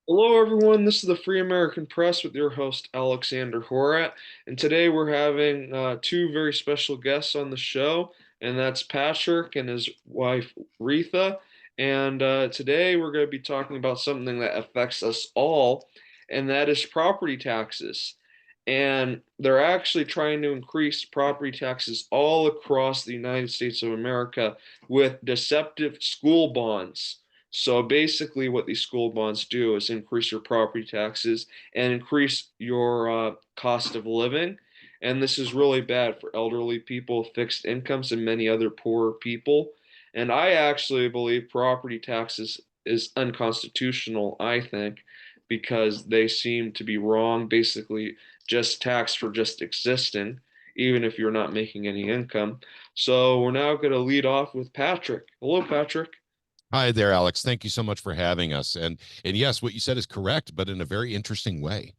Hello, everyone. This is the Free American Press with your host, Alexander Horat. And today we're having two very special guests on the show, and that's Patrick and his wife, Retha. And today we're going to be talking about something that affects us all, and that is property taxes. And they're actually trying to increase property taxes all across the United States of America with deceptive school bonds. So basically, what these school bonds do is increase your property taxes and increase your cost of living. And this is really bad for elderly people, fixed incomes, and many other poor people. And I actually believe property taxes is unconstitutional, I think, because they seem to be wrong. Basically, just tax for just existing, even if you're not making any income. So we're now going to lead off with Patrick. Hello, Patrick. Hi there, Alex. Thank you so much for having us. And yes, what you said is correct, but in a very interesting way.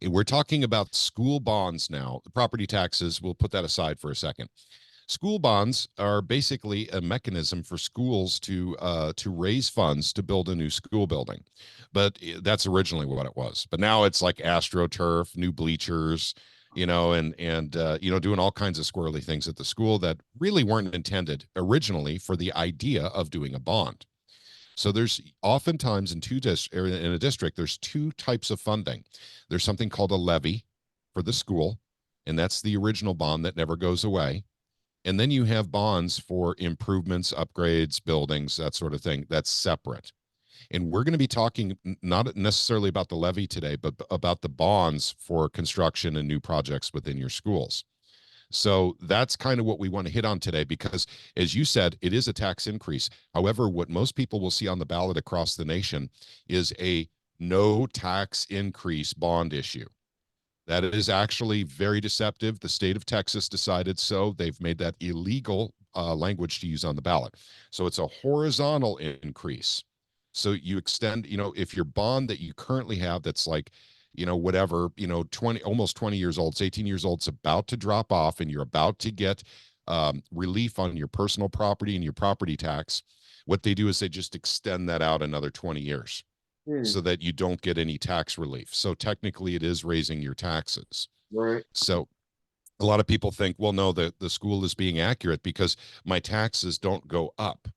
We're talking about school bonds now. The property taxes, we'll put that aside for a second. School bonds are basically a mechanism for schools to raise funds to build a new school building, but that's originally what it was. But now it's like AstroTurf, new bleachers, doing all kinds of squirrely things at the school that really weren't intended originally for the idea of doing a bond. So there's oftentimes in a district, there's two types of funding. There's something called a levy for the school, and that's the original bond that never goes away. And then you have bonds for improvements, upgrades, buildings, that sort of thing. That's separate. And we're going to be talking not necessarily about the levy today, but about the bonds for construction and new projects within your schools. So that's kind of what we want to hit on today because, as you said, it is a tax increase. However, what most people will see on the ballot across the nation is a no tax increase bond issue. That is actually very deceptive. The state of Texas decided so. They've made that illegal language to use on the ballot. So it's a horizontal increase. So you extend, if your bond that you currently have that's like, whatever, 20, almost 20 years old, it's 18 years old, it's about to drop off and you're about to get relief on your personal property and your property tax. What they do is they just extend that out another 20 years Hmm, so that you don't get any tax relief. So technically, it is raising your taxes. right. So a lot of people think, well, no, the school is being accurate because my taxes don't go up.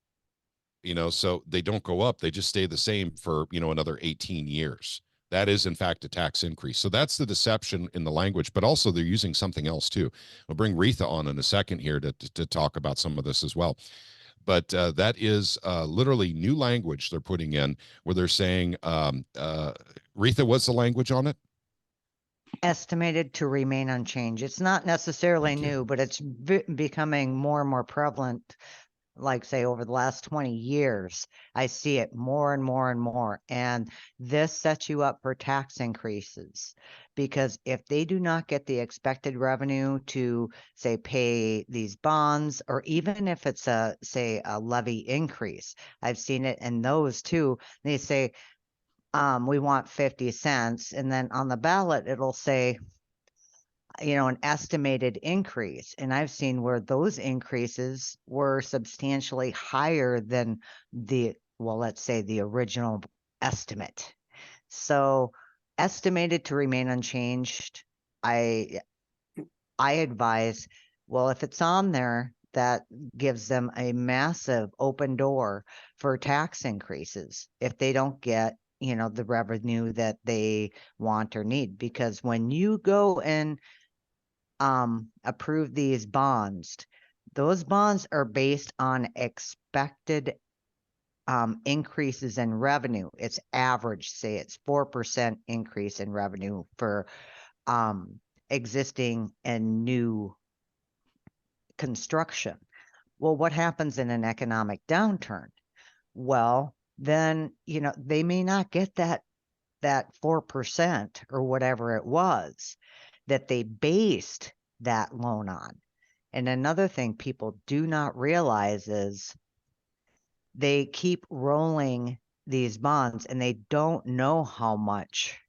So they don't go up; they just stay the same for another 18 years. That is, in fact, a tax increase. So that's the deception in the language, but also they're using something else too. We'll bring Retha on in a second here to talk about some of this as well. But that is literally new language they're putting in where they're saying, Retha, what's the language on it? Estimated to remain unchanged. It's not necessarily Thank you. new, but it's becoming more and more prevalent. Like, say, over the last 20 years, I see it more and more and more. And this sets you up for tax increases because if they do not get the expected revenue to, say, pay these bonds, or even if it's say, a levy increase, I've seen it in those too. They say, we want 50 cents. And then on the ballot, it'll say, an estimated increase. And I've seen where those increases were substantially higher than let's say the original estimate. So estimated to remain unchanged, I I advise, well, if it's on there, that gives them a massive open door for tax increases if they don't get, the revenue that they want or need. Because when you go and approve these bonds, those bonds are based on expected increases in revenue. It's average, say it's 4% increase in revenue for existing and new construction. Well, what happens in an economic downturn? Well, then, they may not get that 4% or whatever it was that they based that loan on. And another thing people do not realize is they keep rolling these bonds and they don't know how much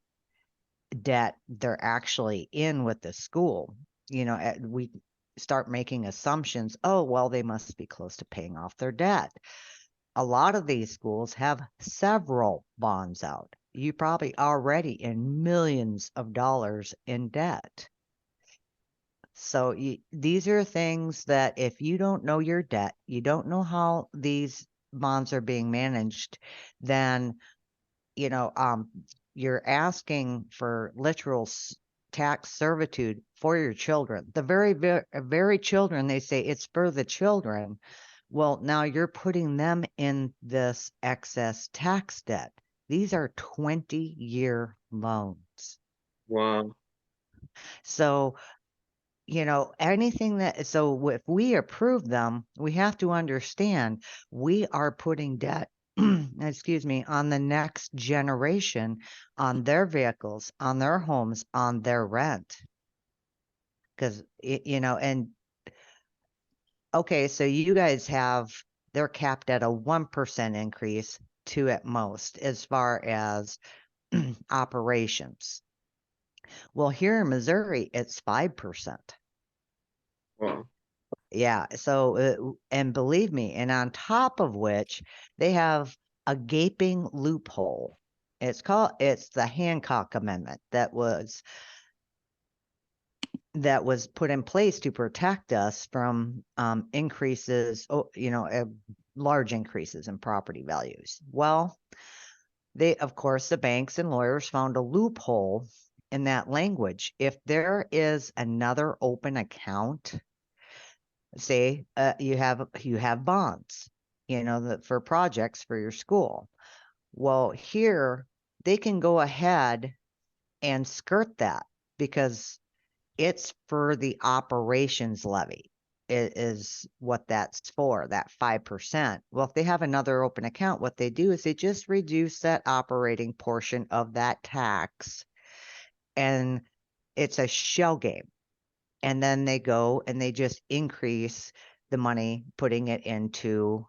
debt they're actually in with the school. We start making assumptions. Oh, well, they must be close to paying off their debt. A lot of these schools have several bonds out. you probably already in millions of dollars in debt. So these are things that if you don't know your debt, you don't know how these bonds are being managed, then you know, you're asking for literal tax servitude for your children. The very children, they say it's for the children. Well, now you're putting them in this excess tax debt. These are 20-year loans. Wow. So, anything so if we approve them, we have to understand we are putting debt, excuse me, on the next generation, on their vehicles, on their homes, on their rent. Because, and okay, so you guys they're capped at a 1% increase to at most as far as operations. Well, here in Missouri, it's 5%. Wow. Yeah. So, and believe me, and on top of which they have a gaping loophole. It's the Hancock Amendment that was put in place to protect us from increases, large increases in property values. Well, of course, the banks and lawyers found a loophole in that language. If there is another open account, say you have bonds, for projects for your school. Well, here they can go ahead and skirt that because it's for the operations levy. It is what that's for, that 5%. Well, if they have another open account, what they do is they just reduce that operating portion of that tax, and it's a shell game. And then they go and they just increase the money, putting it into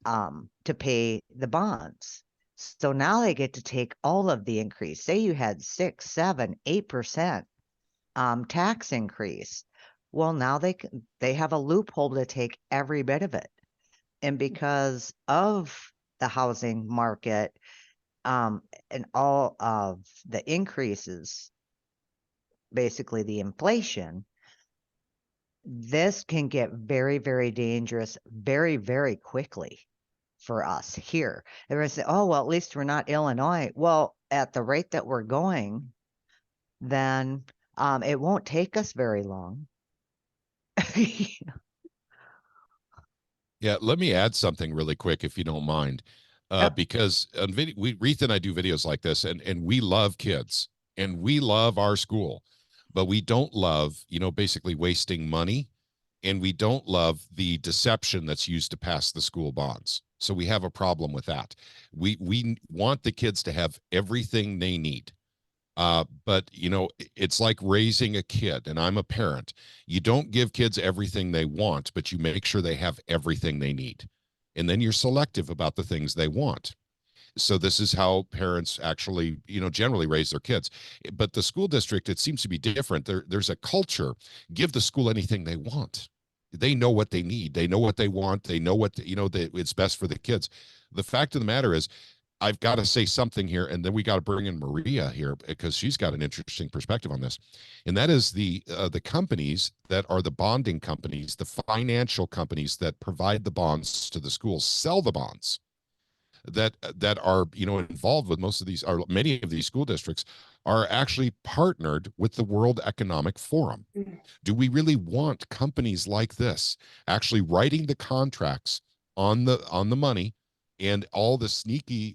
to pay the bonds. So now they get to take all of the increase. Say you had 6, 7, 8% tax increase. Well, now they have a loophole to take every bit of it. And because of the housing market and all of the increases, basically the inflation, this can get very, very dangerous very, very quickly for us here. Everyone say, oh, well, at least we're not Illinois. Well, at the rate that we're going, then it won't take us very long. Yeah, let me add something really quick, if you don't mind, Yep. because on Reith and I do videos like this, and we love kids and we love our school, but we don't love, basically wasting money, and we don't love the deception that's used to pass the school bonds. So we have a problem with that. We want the kids to have everything they need. But it's like raising a kid, and I'm a parent. You don't give kids everything they want, but you make sure they have everything they need. And then you're selective about the things they want. So this is how parents actually, generally raise their kids. But the school district, it seems to be different. There's a culture. Give the school anything they want. They know what they need. They know what they want. They know what, it's best for the kids. The fact of the matter is, I've got to say something here, and then we got to bring in Maria here because she's got an interesting perspective on this, and that is the companies that are the bonding companies, the financial companies that provide the bonds to the schools, sell the bonds that are involved with most of these, or many of these school districts are actually partnered with the World Economic Forum. Do we really want companies like this actually writing the contracts on the money and all the sneaky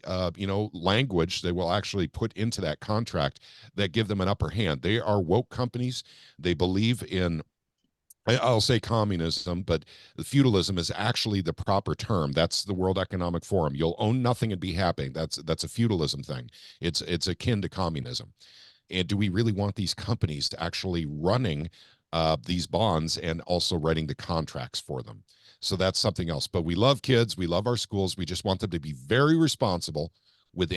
language they will actually put into that contract that give them an upper hand? They are woke companies. They believe in, I'll say communism, but feudalism is actually the proper term. That's the World Economic Forum. You'll own nothing and be happy. That's a feudalism thing. It's akin to communism. And do we really want these companies to actually running these bonds and also writing the contracts for them? So that's something else. But we love kids. We love our schools. We just want them to be very responsible with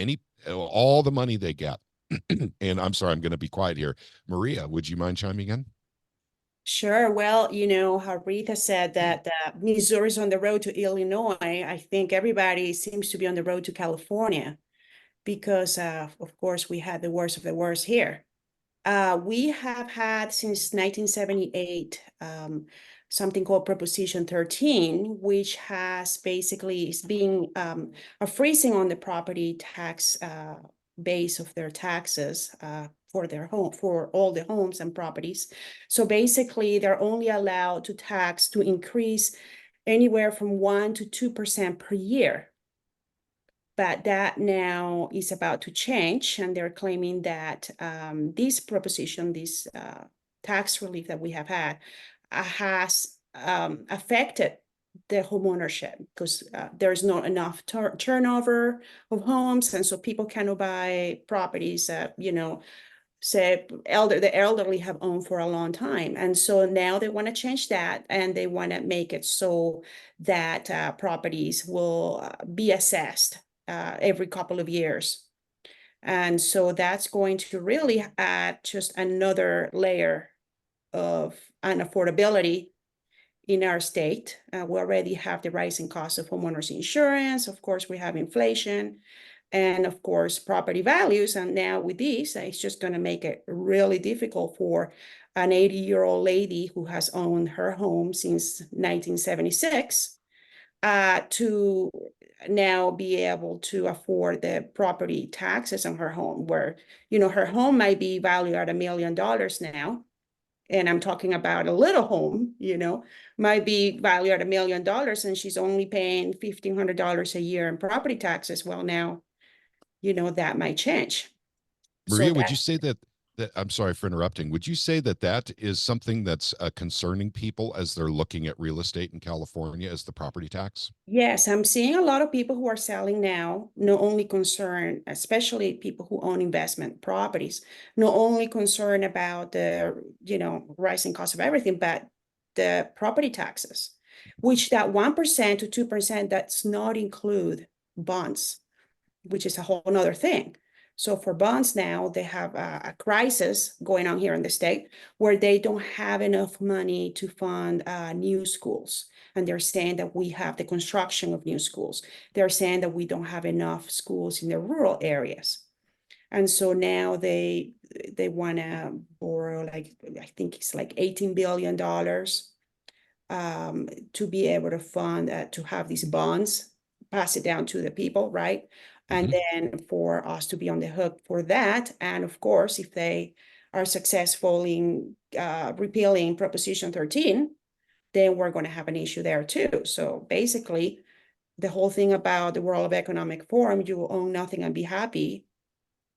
all the money they get. And I'm sorry, I'm going to be quiet here. Maria, would you mind chiming in? Sure. Well, how Rita said that Missouri's on the road to Illinois. I think everybody seems to be on the road to California. because of course we had the worst of the worst here. We have had since 1978 something called Proposition 13, which has basically is being a freezing on the property tax base of their taxes for their home, for all the homes and properties. So basically, they're only allowed to tax to increase anywhere from 1 to 2% per year. But that now is about to change, and they're claiming that this proposition, this tax relief that we have had, has affected the home ownership because there's not enough turnover of homes, and so people cannot buy properties that say the elderly have owned for a long time. And so now they want to change that, and they want to make it so that properties will be assessed every couple of years. And so that's going to really add just another layer of unaffordability in our state. We already have the rising cost of homeowners insurance. Of course, we have inflation and of course, property values. And now with this, it's just going to make it really difficult for an 80-year-old lady who has owned her home since 1976 to now be able to afford the property taxes on her home, where, her home might be valued at $1 million now. And I'm talking about a little home, might be valued at $1 million, and she's only paying $1,500 a year in property taxes. Well, now, that might change. So Maria, would you say that I'm sorry for interrupting. Would you say that that is something that's concerning people as they're looking at real estate in California as the property tax? yes, I'm seeing a lot of people who are selling now, not only concerned, especially people who own investment properties, not only concerned about the, rising cost of everything, but the property taxes, which that 1% to 2% does not include bonds, which is a whole nother thing. So for bonds now, they have a crisis going on here in the state where they don't have enough money to fund new schools. And they're saying that we have the construction of new schools. They're saying that we don't have enough schools in the rural areas. And so now they want to borrow, like, I think it's like $18 billion to be able to fund, to have these bonds, pass it down to the people, right? And then for us to be on the hook for that. And of course, if they are successful in repealing Proposition 13, then we're going to have an issue there too. So basically, the whole thing about the World Economic Forum, you own nothing and be happy,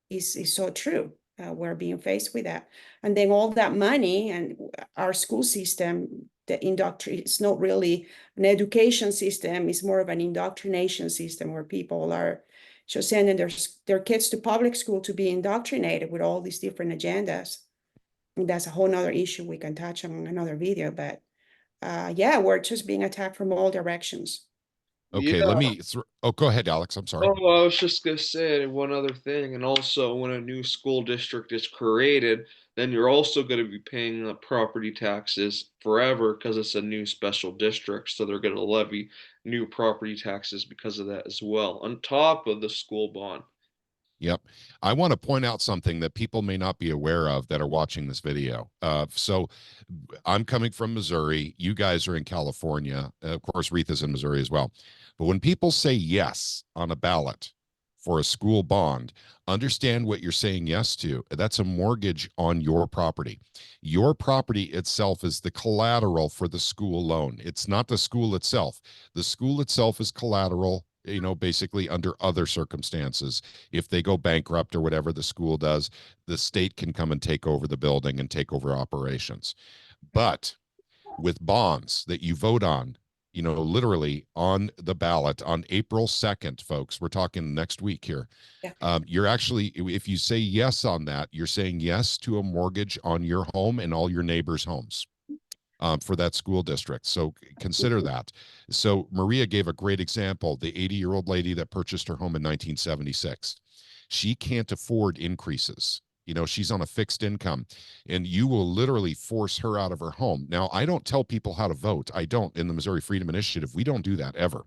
is so true. We're being faced with that. And then all that money and our school system, it's not really an education system, it's more of an indoctrination system where people are just sending their kids to public school to be indoctrinated with all these different agendas. And that's a whole nother issue we can touch on in another video. But yeah, we're just being attacked from all directions. Okay, Yeah. oh, go ahead, Alex. I'm sorry. Oh, I was just gonna say one other thing, and also when a new school district is created, then you're also gonna be paying the property taxes forever because it's a new special district, so they're gonna levy new property taxes because of that as well, on top of the school bond. Yep. I want to point out something that people may not be aware of that are watching this video. So I'm coming from Missouri. You guys are in California. Of course, Retha's in Missouri as well. But when people say yes on a ballot for a school bond, understand what you're saying yes to. That's a mortgage on your property. Your property itself is the collateral for the school loan. It's not the school itself. The school itself is collateral, basically under other circumstances. If they go bankrupt or whatever the school does, the state can come and take over the building and take over operations. But with bonds that you vote on, literally on the ballot on April 2nd, folks, we're talking next week here. Yeah. You're actually, if you say yes on that, you're saying yes to a mortgage on your home and all your neighbors' homes. For that school district. So consider that. So Maria gave a great example, the 80-year-old lady that purchased her home in 1976. She can't afford increases. You know, she's on a fixed income, and you will literally force her out of her home. Now, I don't tell people how to vote. I don't. In the Missouri Freedom Initiative, we don't do that ever.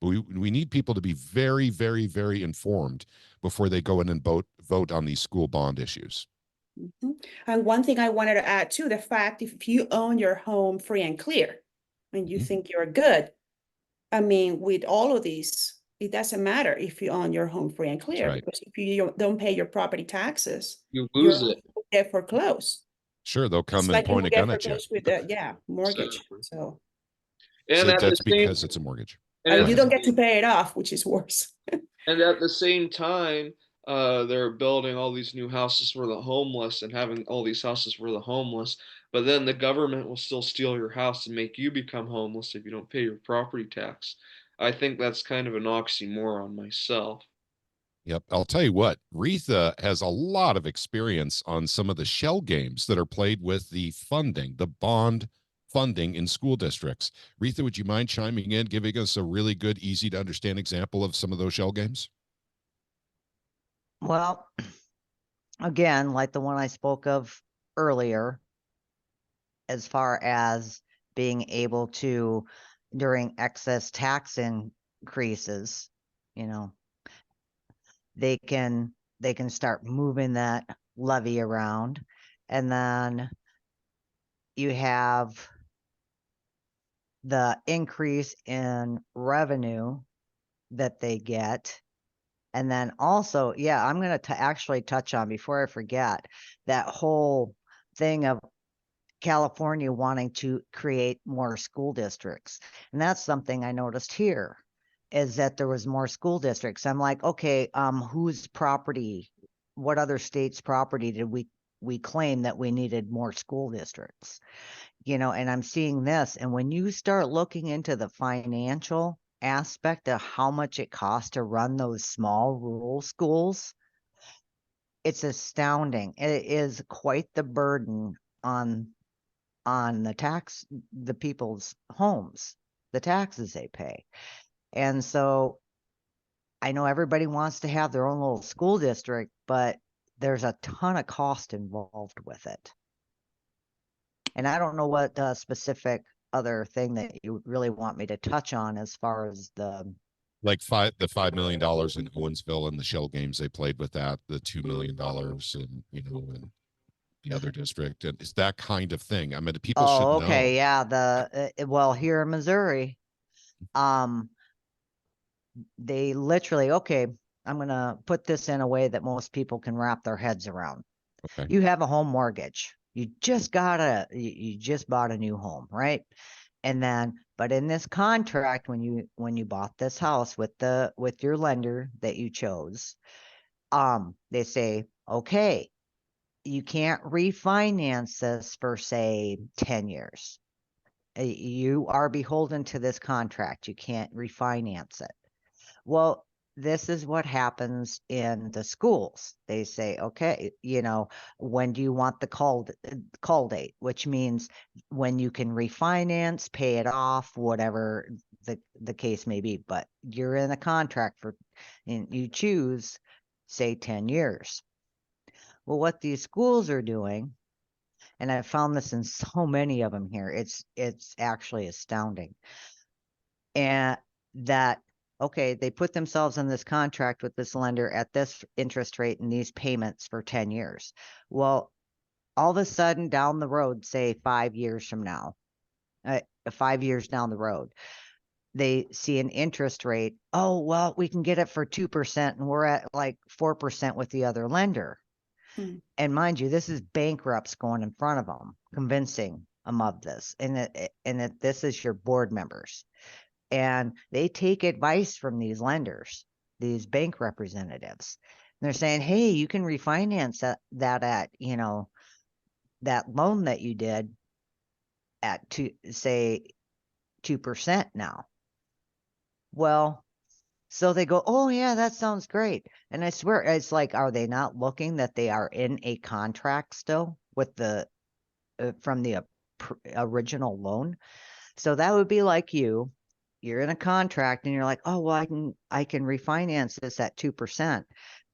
We need people to be very, very, very informed before they go in and vote on these school bond issues. Mhm. And one thing I wanted to add too, the fact if you own your home free and clear and you Mhm. think you're good, I mean, with all of these, it doesn't matter if you own your home free and That's clear, right. because if you don't pay your property taxes, You your lose home it. will get foreclosed. Sure, they'll It's come and like you point will a get gun at you. foreclosed with the, yeah, mortgage. Exactly. So, And So at the that's same because it's a mortgage. and Go and at you the ahead. don't get to pay it off, which is worse. And at the same time, they're building all these new houses for the homeless and having all these houses for the homeless. But then the government will still steal your house and make you become homeless if you don't pay your property tax. I think that's kind of an oxymoron myself. Yep. I'll tell you what, Retha has a lot of experience on some of the shell games that are played with the funding, the bond funding in school districts. Retha, would you mind chiming in, giving us a really good, easy to understand example of some of those shell games? Well, again, like the one I spoke of earlier, as far as being able to, during excess tax increases, you know, they can start moving that levy around. And then you have the increase in revenue that they get. And then also, yeah, I'm going to actually touch on, before I forget, that whole thing of California wanting to create more school districts. And that's something I noticed here, is that there was more school districts. I'm like, okay, whose property, what other state's property did we claim that we needed more school districts? And I'm seeing this. And when you start looking into the financial aspect of how much it costs to run those small rural schools, it's astounding. It is quite the burden on the people's homes, the taxes they pay. And so I know everybody wants to have their own little school district, but there's a ton of cost involved with it. And I don't know what specific other thing that you really want me to touch on as far as Like the $5 million in Owensville and the shell games they played with that, the $2 million and and the other district. And it's that kind of thing. I mean, people should oh, know. okay, yeah, well, here in Missouri, um they literally, okay, I'm going to put this in a way that most people can wrap their heads around. Okay. You have a home mortgage. You just bought a new home, right? And then, but in this contract, when you bought this house with your lender that you chose, they say, okay, you can't refinance this for, say, 10 years. You are beholden to this contract. You can't refinance it. Well, this is what happens in the schools. They say, okay, when do you want the call date, which means when you can refinance, pay it off, whatever the case may be. But you're in a contract and you choose, say, 10 years. Well, what these schools are doing, and I found this in so many of them here, it's actually astounding. And that, okay, they put themselves in this contract with this lender at this interest rate and these payments for 10 years. Well, all of a sudden down the road, say 5 years from now, 5 years down the road, they see an interest rate. Oh, well, we can get it for 2% and we're at like 4% with the other lender. Hmm. And mind you, this is bankrupts going in front of them, convincing them of this, and that this is your board members. And they take advice from these lenders, these bank representatives. And they're saying, hey, you can refinance that at, that loan that you did at say 2% now. Well, so they go, oh yeah, that sounds great. And I swear, it's like, are they not looking that they are in a contract still with from the original loan? So that would be like you're in a contract and you're like, oh, well, I can refinance this at 2%,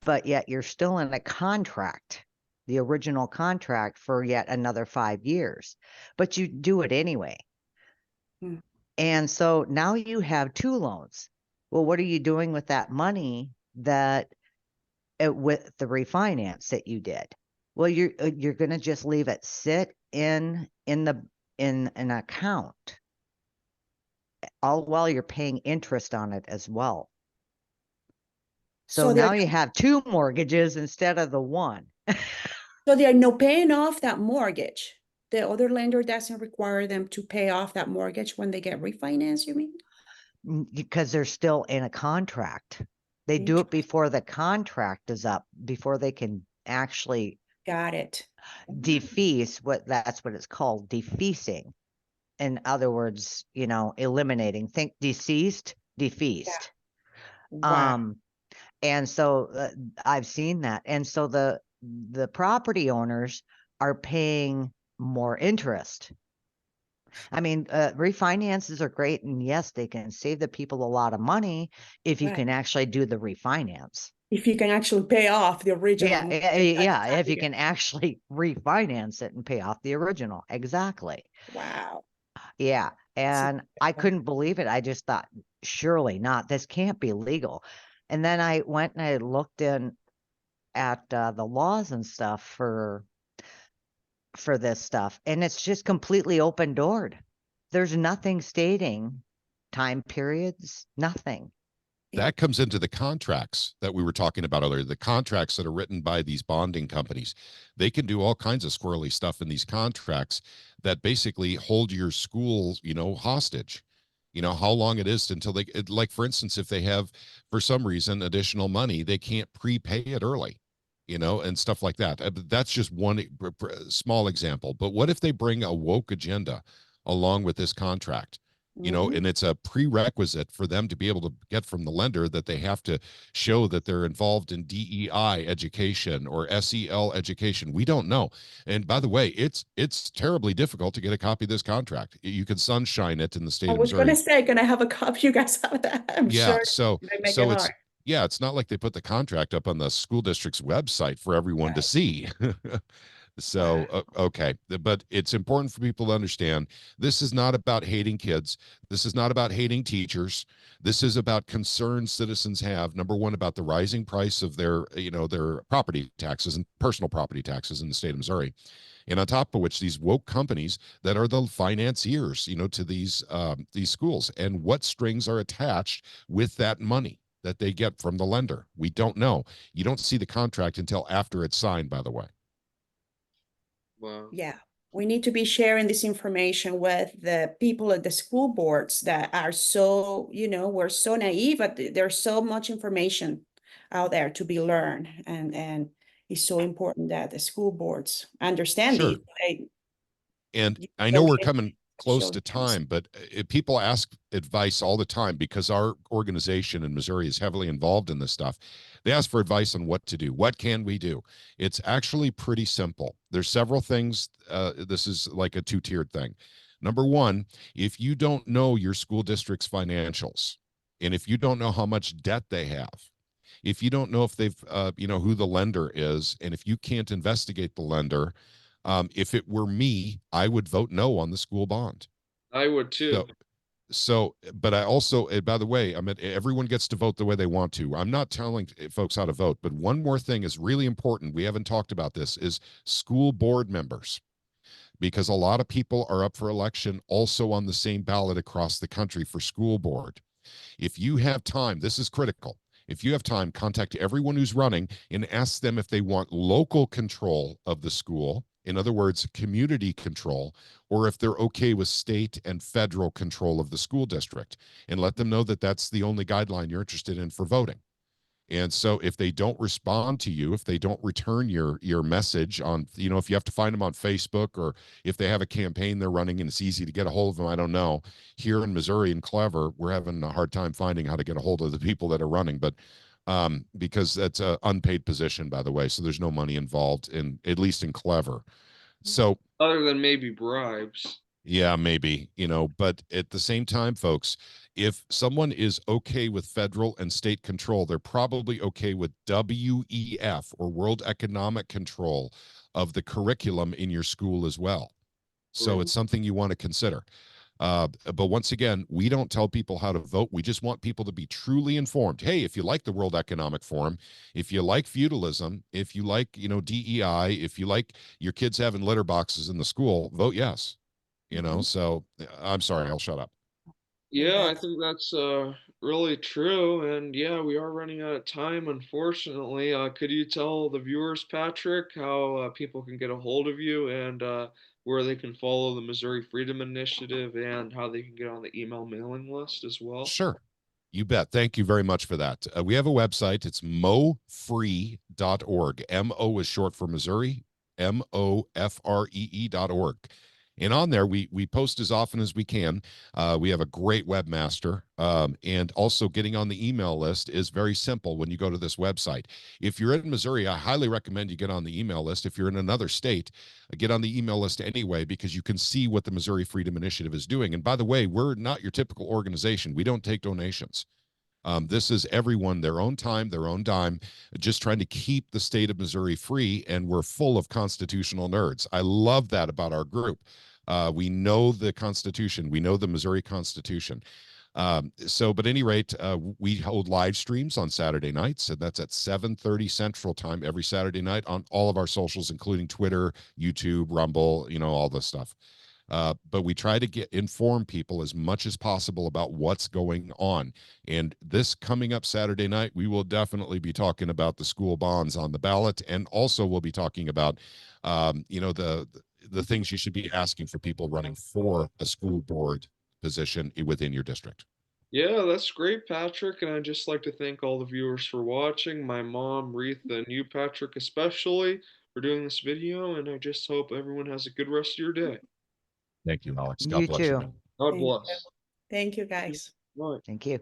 but yet you're still in a contract the original contract for yet another 5 years, but you do it anyway. Hmm. And so now you have two loans. Well, what are you doing with that money that with the refinance that you did? Well, you're going to just leave it sit in an account all while you're paying interest on it as well. So So now you have two mortgages instead of the one. so they are no paying off that mortgage. The other lender doesn't require them to pay off that mortgage when they get refinanced, you mean? Because they're still in a contract. They do it before the contract is up, before they can actually Got it. defease that's what it's called, defeasing. In other words, eliminating. Think deceased, defeased. Wow. And so I've seen that. And so the property owners are paying more interest. I mean, refinances are great, and yes, they can save the people a lot of money if you Right. can actually do the refinance. If you can actually pay off the original Yeah, mortgage at the yeah, time if you you- can actually refinance it and pay off the original. Exactly. Wow. Yeah. That's And I incredible. couldn't believe it. I just thought, surely not. This can't be legal. And then I went and I looked in at the laws and stuff for this stuff, and it's just completely open doored. There's nothing stating time periods, nothing. That comes into the contracts that we were talking about earlier, the contracts that are written by these bonding companies. They can do all kinds of squirrely stuff in these contracts that basically hold your school, hostage. How long it is until like, for instance, if they have, for some reason, additional money, they can't prepay it early, and stuff like that. That's just one small example. But what if they bring a woke agenda along with this contract? Mhm. And it's a prerequisite for them to be able to get from the lender that they have to show that they're involved in DEI education or SEL education. We don't know. And by the way, it's terribly difficult to get a copy of this contract. You can sunshine it in the I state of was gonna Missouri. say, can I have a copy? You guys have that? I'm Yeah, sure so they make it so hard. it's not like they put the contract up on the school district's website for everyone to Right. see. Wow. So, okay. But it's important for people to understand this is not about hating kids. This is not about hating teachers. This is about concerns citizens have. Number one, about the rising price of their property taxes and personal property taxes in the state of Missouri. And on top of which, these woke companies that are the financiers, to these schools, and what strings are attached with that money that they get from the lender. We don't know. You don't see the contract until after it's signed, by the way. Wow. Yeah. We need to be sharing this information with the people at the school boards that are so, we're so naive, but there's so much information out there to be learned. And it's so important that the school boards understand Sure. these. And I know we're Okay. coming close to time, but people ask advice all the time because our organization in Missouri is heavily involved in this stuff. They ask for advice on what to do. What can we do? It's actually pretty simple. There's several things. This is like a two-tiered thing. Number one, if you don't know your school district's financials, and if you don't know how much debt they have, if you don't know if they've, who the lender is, and if you can't investigate the lender, if it were me, I would vote no on the school bond. I would too. But I also, by the way, everyone gets to vote the way they want to. I'm not telling folks how to vote, but one more thing is really important. We haven't talked about this is school board members, because a lot of people are up for election also on the same ballot across the country for school board. If you have time, this is critical. If you have time, contact everyone who's running and ask them if they want local control of the school. In other words, community control, or if they're okay with state and federal control of the school district, and let them know that that's the only guideline you're interested in for voting. And so if they don't respond to you, if they don't return your message on, if you have to find them on Facebook, or if they have a campaign they're running and it's easy to get a hold of them, I don't know. Here in Missouri and Clever, we're having a hard time finding how to get a hold of the people that are running, but because that's an unpaid position, by the way, so there's no money involved in, at least in Clever. So Other than maybe bribes. Yeah, maybe, but at the same time, folks, if someone is okay with federal and state control, they're probably okay with WEF, or World Economic Control, of the curriculum in your school as well. So Right. it's something you want to consider. But once again, we don't tell people how to vote. We just want people to be truly informed. Hey, if you like the World Economic Forum, if you like feudalism, if you like, DEI, if you like your kids having litter boxes in the school, vote yes. So I'm sorry, I'll shut up. Yeah, I That's think that's really true. And yeah, we are running out of time, unfortunately. Could you tell the viewers, Patrick, how people can get a hold of you and where they can follow the Missouri Freedom Initiative and how they can get on the email mailing list as well? Sure. You bet. Thank you very much for that. We have a website. It's mofree.org. MO is short for Missouri, MOFREE.org. And on there, we post as often as we can. We have a great webmaster. And also getting on the email list is very simple when you go to this website. If you're in Missouri, I highly recommend you get on the email list. If you're in another state, get on the email list anyway, because you can see what the Missouri Freedom Initiative is doing. And by the way, we're not your typical organization. We don't take donations. This is everyone, their own time, their own dime, just trying to keep the state of Missouri free. And we're full of constitutional nerds. I love that about our group. We know the Constitution. We know the Missouri Constitution. But at any rate, we hold live streams on Saturday nights, and that's at 7:30 Central Time every Saturday night on all of our socials, including Twitter, YouTube, Rumble, all this stuff. But we try to inform people as much as possible about what's going on. And this coming up Saturday night, we will definitely be talking about the school bonds on the ballot, and also we'll be talking about, the things you should be asking for people running for a school board position within your district. Yeah, that's great, Patrick. And I'd just like to thank all the viewers for watching, my mom, Retha, and you, Patrick, especially, for doing this video. And I just hope everyone has a good rest of your day. Thank you, Alex. God You bless you, too. man. God thank you. bless. Thank you, guys. Bye. Thank you.